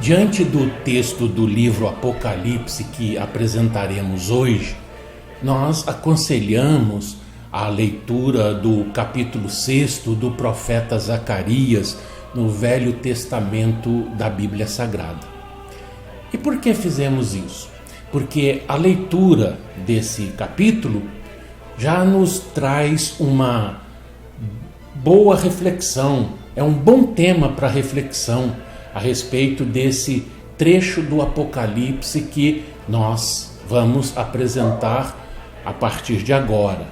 Diante do texto do livro Apocalipse que apresentaremos hoje, nós aconselhamos a leitura do capítulo 6 do profeta Zacarias no Velho Testamento da Bíblia Sagrada. E por que fizemos isso? Porque a leitura desse capítulo já nos traz uma boa reflexão, é um bom tema para reflexão a respeito desse trecho do Apocalipse que nós vamos apresentar a partir de agora.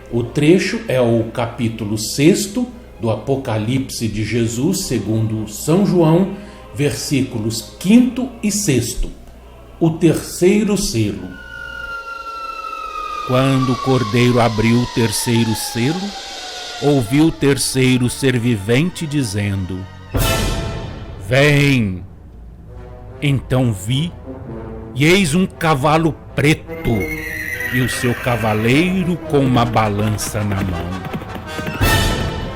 O trecho é o capítulo 6 do Apocalipse de Jesus, segundo São João, versículos 5 e 6, o terceiro selo. Quando o Cordeiro abriu o terceiro selo, ouvi o terceiro ser vivente dizendo: Vem! Então vi, e eis um cavalo preto, e o seu cavaleiro com uma balança na mão.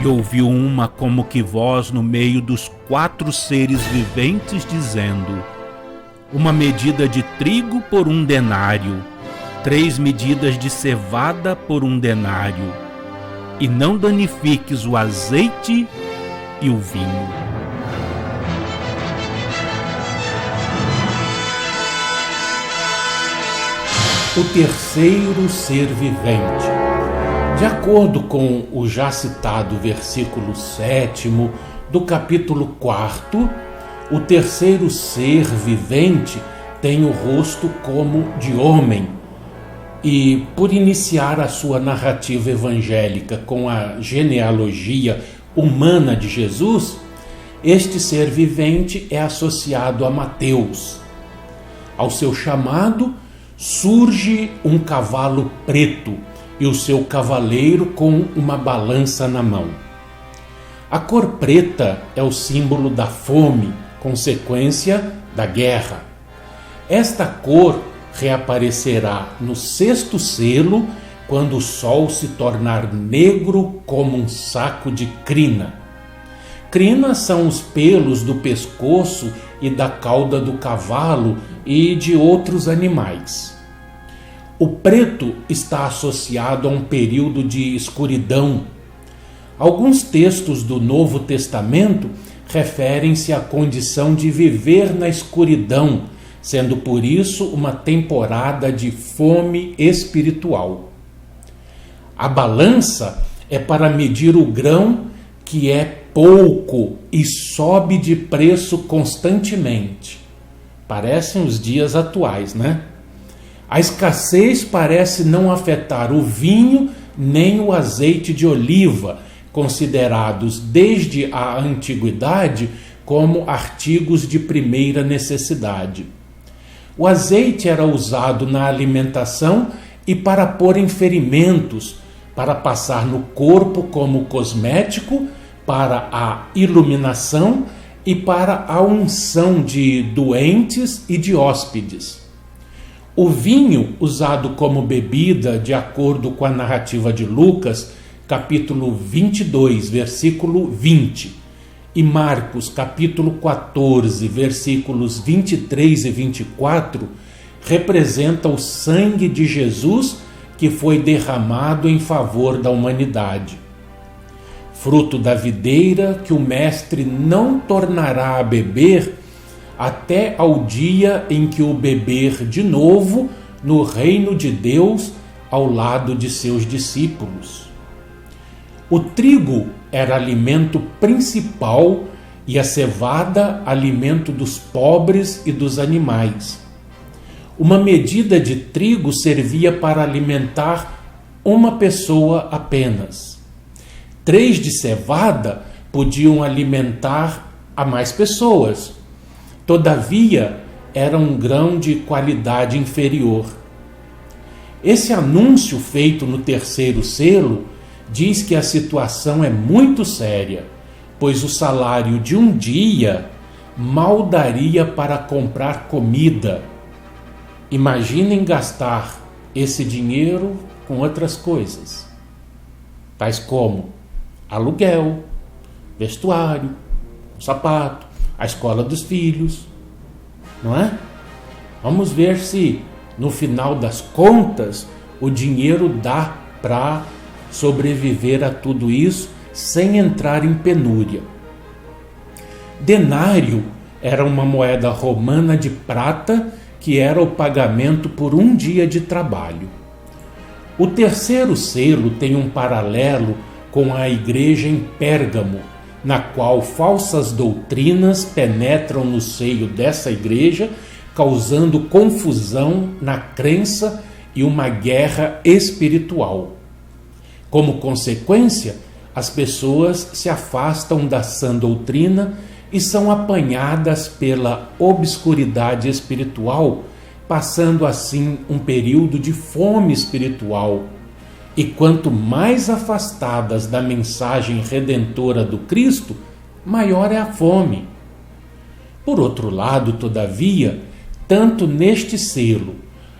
E ouvi uma como que voz no meio dos 4 seres viventes dizendo: uma medida de trigo por 1 denário, 3 medidas de cevada por 1 denário, e não danifiques o azeite e o vinho. O terceiro ser vivente. De acordo com o já citado versículo 7 do capítulo 4, o terceiro ser vivente tem o rosto como de homem. E por iniciar a sua narrativa evangélica com a genealogia humana de Jesus, este ser vivente é associado a Mateus. Ao seu chamado, surge um cavalo preto e o seu cavaleiro com uma balança na mão. A cor preta é o símbolo da fome, consequência da guerra. Esta cor reaparecerá no 6º selo, quando o sol se tornar negro como um saco de crina. Crinas são os pelos do pescoço e da cauda do cavalo e de outros animais. O preto está associado a um período de escuridão. Alguns textos do Novo Testamento referem-se à condição de viver na escuridão, sendo por isso uma temporada de fome espiritual. A balança é para medir o grão, que é pouco e sobe de preço constantemente. Parecem os dias atuais, né? A escassez parece não afetar o vinho nem o azeite de oliva, considerados desde a antiguidade como artigos de primeira necessidade. O azeite era usado na alimentação e para pôr em ferimentos, para passar no corpo como cosmético, para a iluminação e para a unção de doentes e de hóspedes. O vinho, usado como bebida, de acordo com a narrativa de Lucas, capítulo 22, versículo 20, e Marcos, capítulo 14, versículos 23 e 24, representa o sangue de Jesus que foi derramado em favor da humanidade. Fruto da videira que o Mestre não tornará a beber até ao dia em que o beber de novo no reino de Deus ao lado de seus discípulos. O trigo era alimento principal e a cevada alimento dos pobres e dos animais. Uma medida de trigo servia para alimentar uma pessoa apenas. 3 de cevada podiam alimentar a mais pessoas. Todavia, era um grão de qualidade inferior. Esse anúncio feito no 3º selo diz que a situação é muito séria, pois o salário de um dia mal daria para comprar comida. Imaginem gastar esse dinheiro com outras coisas, tais como aluguel, vestuário, sapato, a escola dos filhos, não é? Vamos ver se no final das contas o dinheiro dá para sobreviver a tudo isso sem entrar em penúria. Denário era uma moeda romana de prata que era o pagamento por um dia de trabalho. O terceiro selo tem um paralelo com a igreja em Pérgamo, na qual falsas doutrinas penetram no seio dessa igreja, causando confusão na crença e uma guerra espiritual. Como consequência, as pessoas se afastam da sã doutrina e são apanhadas pela obscuridade espiritual, passando assim um período de fome espiritual. E quanto mais afastadas da mensagem redentora do Cristo, maior é a fome. Por outro lado, todavia, tanto neste selo,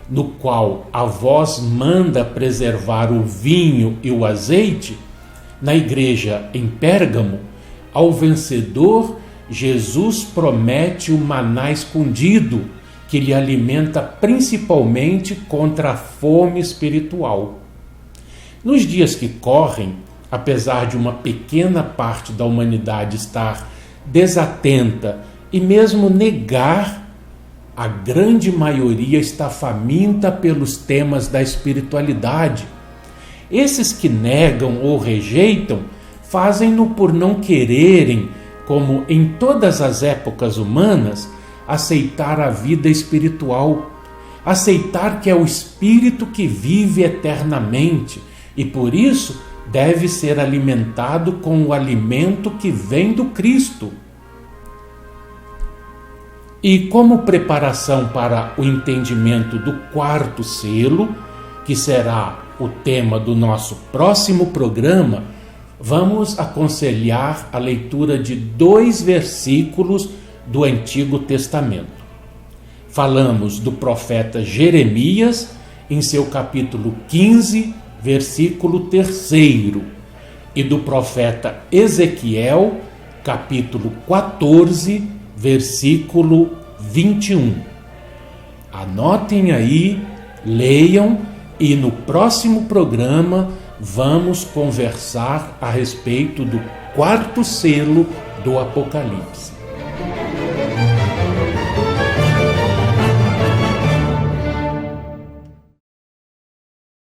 no qual a voz manda preservar o vinho e o azeite, na igreja em Pérgamo, ao vencedor Jesus promete o maná escondido, que lhe alimenta principalmente contra a fome espiritual. Nos dias que correm, apesar de uma pequena parte da humanidade estar desatenta e mesmo negar, a grande maioria está faminta pelos temas da espiritualidade. Esses que negam ou rejeitam, fazem-no por não quererem, como em todas as épocas humanas, aceitar a vida espiritual, aceitar que é o Espírito que vive eternamente e por isso deve ser alimentado com o alimento que vem do Cristo. E como preparação para o entendimento do quarto selo, que será o tema do nosso próximo programa, vamos aconselhar a leitura de 2 versículos do Antigo Testamento. Falamos do profeta Jeremias em seu capítulo 15, versículo 3, e do profeta Ezequiel, capítulo 14, versículo 21. Anotem aí, leiam e no próximo programa vamos conversar a respeito do quarto selo do Apocalipse.